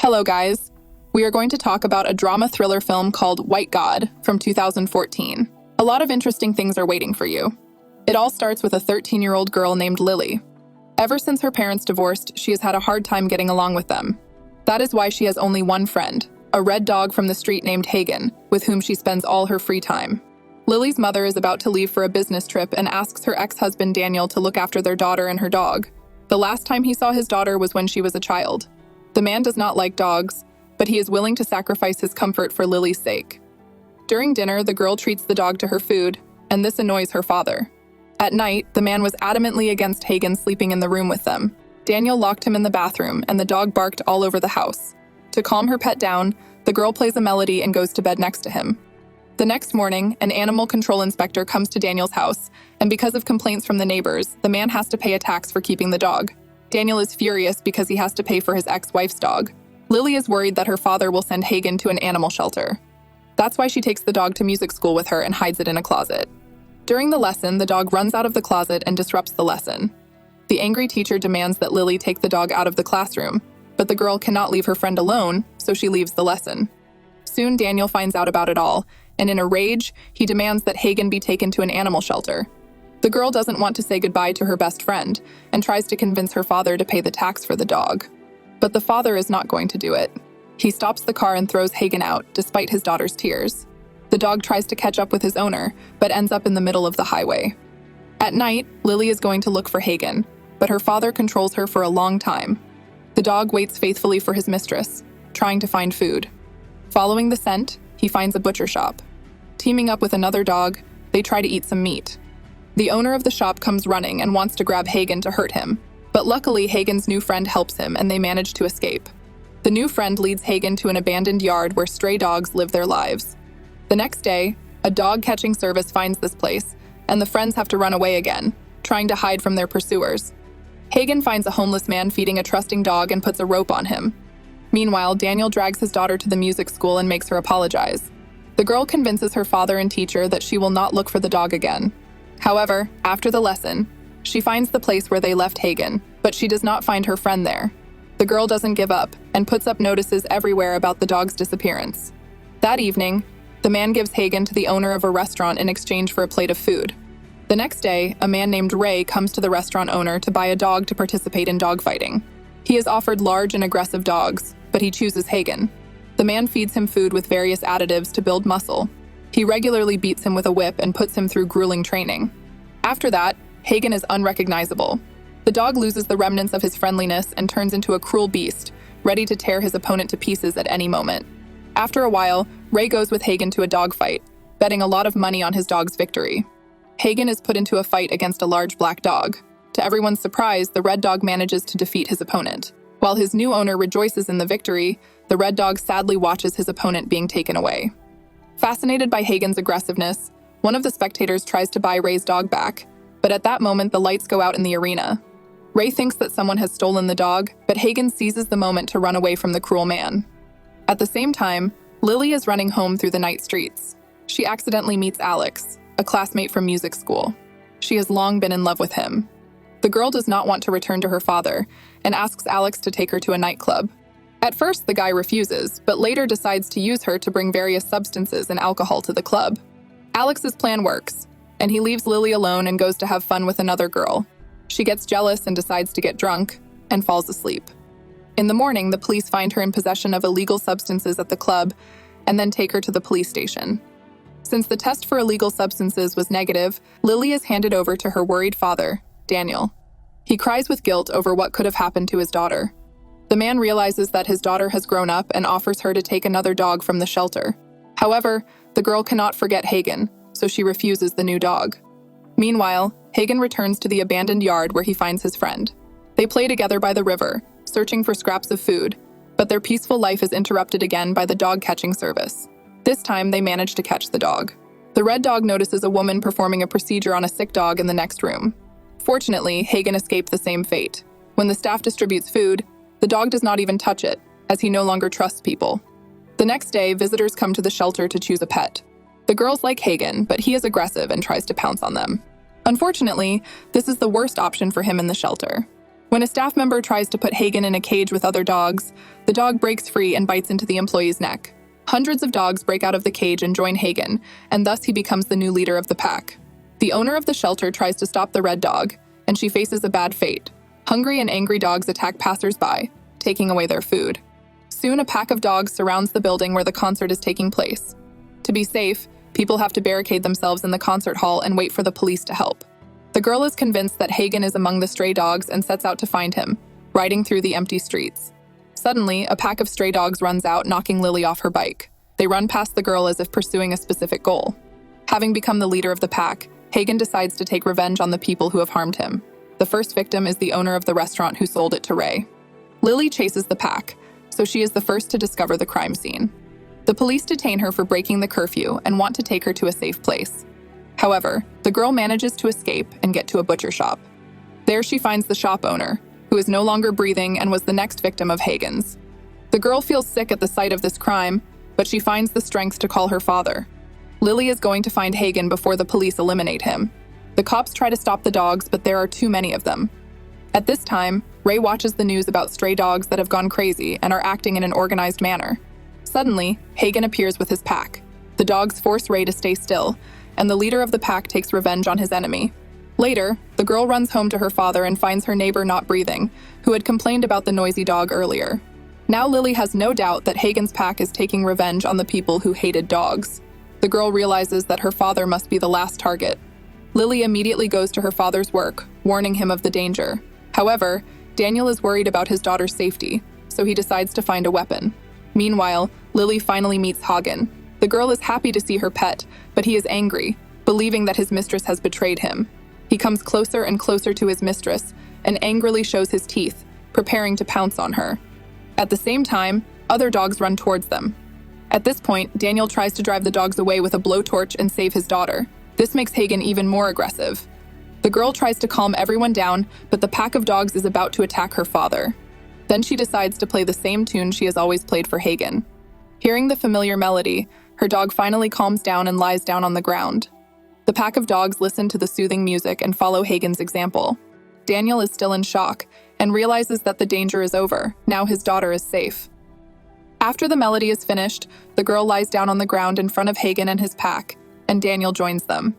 Hello, guys. We are going to talk about a drama thriller film called White God from 2014. A lot of interesting things are waiting for you. It all starts with a 13-year-old girl named Lily. Ever since her parents divorced, she has had a hard time getting along with them. That is why she has only one friend, a red dog from the street named Hagen, with whom she spends all her free time. Lily's mother is about to leave for a business trip and asks her ex-husband Daniel to look after their daughter and her dog. The last time he saw his daughter was when she was a child. The man does not like dogs, but he is willing to sacrifice his comfort for Lily's sake. During dinner, the girl treats the dog to her food, and this annoys her father. At night, the man was adamantly against Hagen sleeping in the room with them. Daniel locked him in the bathroom, and the dog barked all over the house. To calm her pet down, the girl plays a melody and goes to bed next to him. The next morning, an animal control inspector comes to Daniel's house, and because of complaints from the neighbors, the man has to pay a tax for keeping the dog. Daniel is furious because he has to pay for his ex-wife's dog. Lily is worried that her father will send Hagen to an animal shelter. That's why she takes the dog to music school with her and hides it in a closet. During the lesson, the dog runs out of the closet and disrupts the lesson. The angry teacher demands that Lily take the dog out of the classroom, but the girl cannot leave her friend alone, so she leaves the lesson. Soon, Daniel finds out about it all, and in a rage, he demands that Hagen be taken to an animal shelter. The girl doesn't want to say goodbye to her best friend and tries to convince her father to pay the tax for the dog. But the father is not going to do it. He stops the car and throws Hagen out, despite his daughter's tears. The dog tries to catch up with his owner, but ends up in the middle of the highway. At night, Lily is going to look for Hagen, but her father controls her for a long time. The dog waits faithfully for his mistress, trying to find food. Following the scent, he finds a butcher shop. Teaming up with another dog, they try to eat some meat. The owner of the shop comes running and wants to grab Hagen to hurt him, but luckily Hagen's new friend helps him and they manage to escape. The new friend leads Hagen to an abandoned yard where stray dogs live their lives. The next day, a dog-catching service finds this place, and the friends have to run away again, trying to hide from their pursuers. Hagen finds a homeless man feeding a trusting dog and puts a rope on him. Meanwhile, Daniel drags his daughter to the music school and makes her apologize. The girl convinces her father and teacher that she will not look for the dog again. However, after the lesson, she finds the place where they left Hagen, but she does not find her friend there. The girl doesn't give up and puts up notices everywhere about the dog's disappearance. That evening, the man gives Hagen to the owner of a restaurant in exchange for a plate of food. The next day, a man named Ray comes to the restaurant owner to buy a dog to participate in dogfighting. He is offered large and aggressive dogs, but he chooses Hagen. The man feeds him food with various additives to build muscle. He regularly beats him with a whip and puts him through grueling training. After that, Hagen is unrecognizable. The dog loses the remnants of his friendliness and turns into a cruel beast, ready to tear his opponent to pieces at any moment. After a while, Ray goes with Hagen to a dogfight, betting a lot of money on his dog's victory. Hagen is put into a fight against a large black dog. To everyone's surprise, the red dog manages to defeat his opponent. While his new owner rejoices in the victory, the red dog sadly watches his opponent being taken away. Fascinated by Hagen's aggressiveness, one of the spectators tries to buy Ray's dog back, but at that moment the lights go out in the arena. Ray thinks that someone has stolen the dog, but Hagen seizes the moment to run away from the cruel man. At the same time, Lily is running home through the night streets. She accidentally meets Alex, a classmate from music school. She has long been in love with him. The girl does not want to return to her father and asks Alex to take her to a nightclub. At first, the guy refuses, but later decides to use her to bring various substances and alcohol to the club. Alex's plan works, and he leaves Lily alone and goes to have fun with another girl. She gets jealous and decides to get drunk, and falls asleep. In the morning, the police find her in possession of illegal substances at the club, and then take her to the police station. Since the test for illegal substances was negative, Lily is handed over to her worried father, Daniel. He cries with guilt over what could have happened to his daughter. The man realizes that his daughter has grown up and offers her to take another dog from the shelter. However, the girl cannot forget Hagen, so she refuses the new dog. Meanwhile, Hagen returns to the abandoned yard where he finds his friend. They play together by the river, searching for scraps of food, but their peaceful life is interrupted again by the dog-catching service. This time, they manage to catch the dog. The red dog notices a woman performing a procedure on a sick dog in the next room. Fortunately, Hagen escaped the same fate. When the staff distributes food, the dog does not even touch it, as he no longer trusts people. The next day, visitors come to the shelter to choose a pet. The girls like Hagen, but he is aggressive and tries to pounce on them. Unfortunately, this is the worst option for him in the shelter. When a staff member tries to put Hagen in a cage with other dogs, the dog breaks free and bites into the employee's neck. Hundreds of dogs break out of the cage and join Hagen, and thus he becomes the new leader of the pack. The owner of the shelter tries to stop the red dog, and she faces a bad fate. Hungry and angry dogs attack passers-by, taking away their food. Soon, a pack of dogs surrounds the building where the concert is taking place. To be safe, people have to barricade themselves in the concert hall and wait for the police to help. The girl is convinced that Hagen is among the stray dogs and sets out to find him, riding through the empty streets. Suddenly, a pack of stray dogs runs out, knocking Lily off her bike. They run past the girl as if pursuing a specific goal. Having become the leader of the pack, Hagen decides to take revenge on the people who have harmed him. The first victim is the owner of the restaurant who sold it to Ray. Lily chases the pack, so she is the first to discover the crime scene. The police detain her for breaking the curfew and want to take her to a safe place. However, the girl manages to escape and get to a butcher shop. There she finds the shop owner, who is no longer breathing and was the next victim of Hagen's. The girl feels sick at the sight of this crime, but she finds the strength to call her father. Lily is going to find Hagen before the police eliminate him. The cops try to stop the dogs, but there are too many of them. At this time, Ray watches the news about stray dogs that have gone crazy and are acting in an organized manner. Suddenly, Hagen appears with his pack. The dogs force Ray to stay still, and the leader of the pack takes revenge on his enemy. Later, the girl runs home to her father and finds her neighbor not breathing, who had complained about the noisy dog earlier. Now Lily has no doubt that Hagen's pack is taking revenge on the people who hated dogs. The girl realizes that her father must be the last target. Lily immediately goes to her father's work, warning him of the danger. However, Daniel is worried about his daughter's safety, so he decides to find a weapon. Meanwhile, Lily finally meets Hagen. The girl is happy to see her pet, but he is angry, believing that his mistress has betrayed him. He comes closer and closer to his mistress and angrily shows his teeth, preparing to pounce on her. At the same time, other dogs run towards them. At this point, Daniel tries to drive the dogs away with a blowtorch and save his daughter. This makes Hagen even more aggressive. The girl tries to calm everyone down, but the pack of dogs is about to attack her father. Then she decides to play the same tune she has always played for Hagen. Hearing the familiar melody, her dog finally calms down and lies down on the ground. The pack of dogs listen to the soothing music and follow Hagen's example. Daniel is still in shock and realizes that the danger is over. Now his daughter is safe. After the melody is finished, the girl lies down on the ground in front of Hagen and his pack, and Daniel joins them.